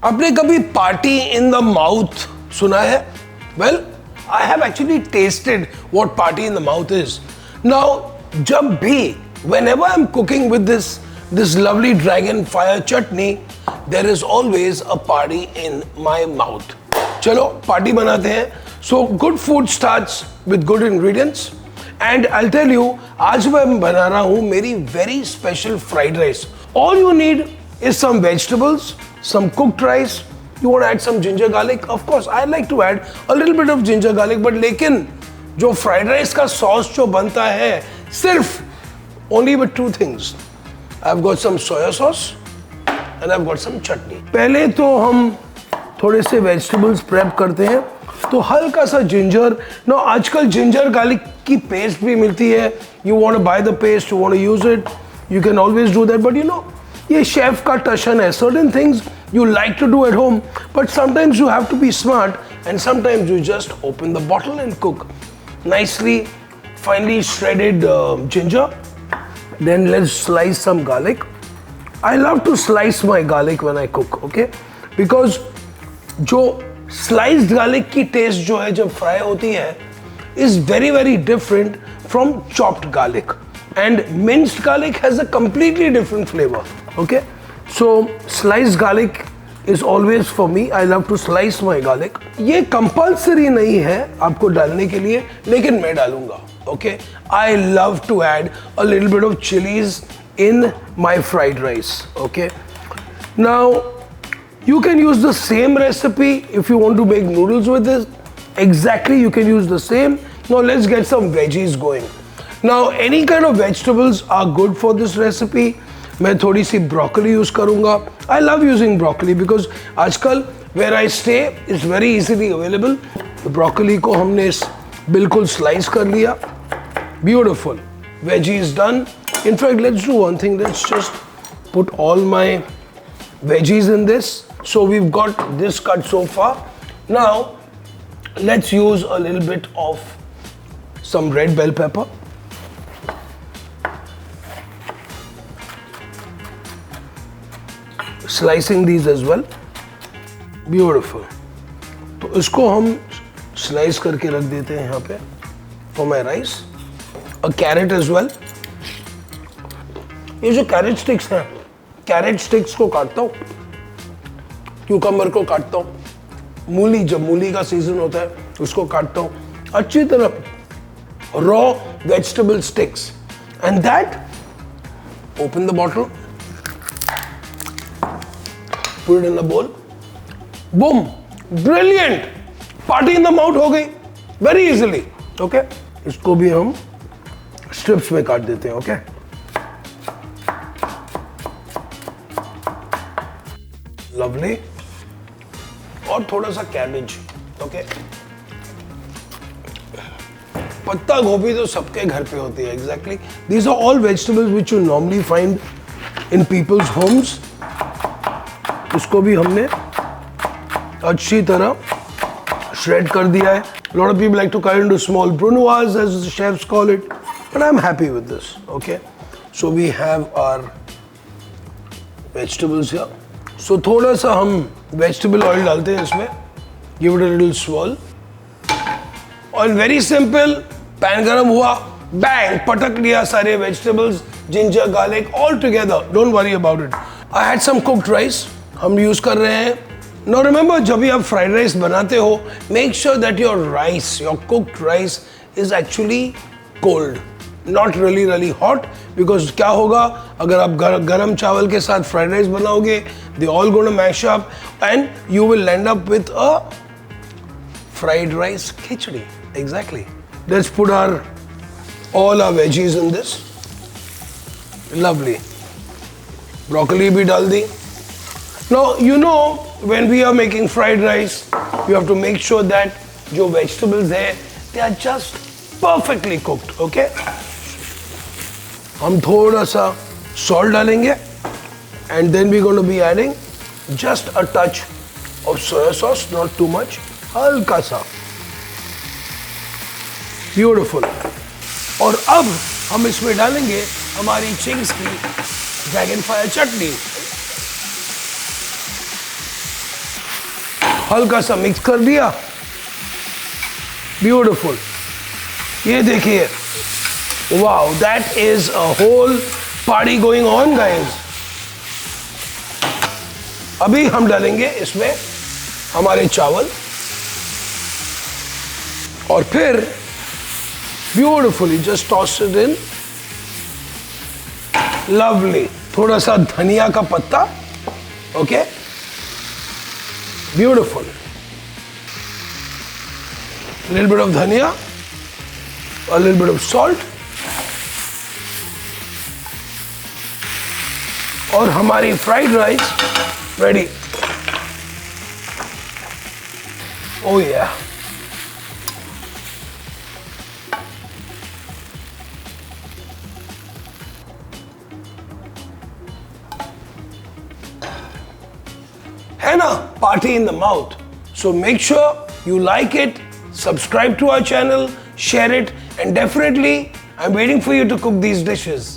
आपने कभी party in the mouth सुना है? Well, I have actually tested what party in the mouth is. Now जब भी whenever I'm cooking with this lovely dragon fire chutney, there is always a party in my mouth. चलो party बनाते हैं. So good food starts with good ingredients. And I'll tell you, आज मैं बना रहा हूँ मेरी very special fried rice. All you need is some vegetables, some cooked rice. You want to add some ginger garlic? Of course, I like to add a little bit of ginger garlic. But लेकिन जो fried rice का sauce जो बनता है सिर्फ only with two things. I've got some soya sauce and I've got some chutney. पहले तो हम थोड़े से vegetables prep करते हैं. तो हल्का सा जिंजर. नो आजकल जिंजर गार्लिक की पेस्ट भी मिलती है. You want to buy the paste, you want to use it, you can always do that. But you know, ये शेफ का टशन है. Certain things you like to do at home, but sometimes you have to be smart and sometimes you just open the bottle and cook. Nicely, finely shredded ginger. Then let's slice some garlic. I love to slice my garlic when I cook, okay? Because जो sliced garlic की taste जो है जब fry होती है is very very different from chopped garlic. And minced garlic has a completely different flavor, okay? So sliced garlic is always for me. I love to slice my garlic. ये compulsory नहीं है आपको डालने के लिए, लेकिन मैं डालूंगा. Okay, I love to add a little bit of chilies in my fried rice. Okay, now you can use the same recipe if you want to make noodles with this. Exactly, you can use the same. Now let's get some veggies going. Now any kind of vegetables are good for this recipe. मैं थोड़ी सी broccoli use करूँगा. I love using broccoli because आजकल where I stay is very easily available. The broccoli को हमने बिल्कुल slice कर लिया. Beautiful. Veggies done. In fact, let's do one thing. Let's just put all my veggies in this. So we've got this cut so far. Now, let's use a little bit of some red bell pepper. Slicing these as well. Beautiful. तो इसको हम slice करके रख देते हैं यहाँ पे for my rice. A carrot as well. ये जो carrot sticks हैं, carrot sticks को काटता हूँ, cucumber को काटता हूँ, मूली जब मूली का सीजन होता है उसको काटता हूँ, अच्छी तरह raw vegetable sticks. And that, open the bottle, put it in a bowl. Boom! Brilliant! Party in the mouth हो गई very easily. Okay? इसको भी हम स्ट्रिप्स में काट देते हैं. Okay, lovely. और थोड़ा सा कैबेज. ओके, पत्ता गोभी तो सबके घर पे होती है. Exactly, these are all vegetables which you normally find in people's homes. इसको भी हमने अच्छी तरह shred कर दिया है. A lot of people like to cut into small brunoise, as the chefs call it, but I'm happy with this. Okay, so we have our vegetables here. So थोड़ा सा हम vegetable oil डालते हैं इसमें. Give it a little swirl. और very simple, pan गरम हुआ, bang, पटक लिया सारे vegetables, ginger, garlic, all together. Don't worry about it. I had some cooked rice. हम use कर रहे हैं. Now remember, जब भी आप fried rice बनाते हो, make sure that your rice, your cooked rice is actually cold, not really hot. Because क्या होगा अगर आप गरम चावल के साथ fried rice बनाओगे, they all gonna mash up and you will end up with a fried rice khichdi. Exactly. Let's put all our veggies in this. Lovely. Broccoli भी डाल दी. Now you know, when we are making fried rice, you have to make sure that जो vegetables है, they are just perfectly cooked. Okay? हम थोड़ा सा salt डालेंगे, and then we're going to be adding just a touch of soya sauce, not too much, हल्का सा. Beautiful. और अब हम इसमें डालेंगे हमारी चिंग्स की ड्रैगन फायर चटनी. हल्का सा मिक्स कर दिया, ब्यूटिफुल। ये देखिए, wow, that is a whole party going on guys. अभी हम डालेंगे इसमें हमारे चावल और फिर beautifully just toss it in. Lovely, थोड़ा सा धनिया का पत्ता, okay, beautiful, little bit of dhania, a little bit of salt, और हमारी फ्राइड राइस रेडी। ओ या, है ना, party in the mouth. So make sure you like it, subscribe to our channel, share it, and definitely I'm waiting for you to cook these dishes.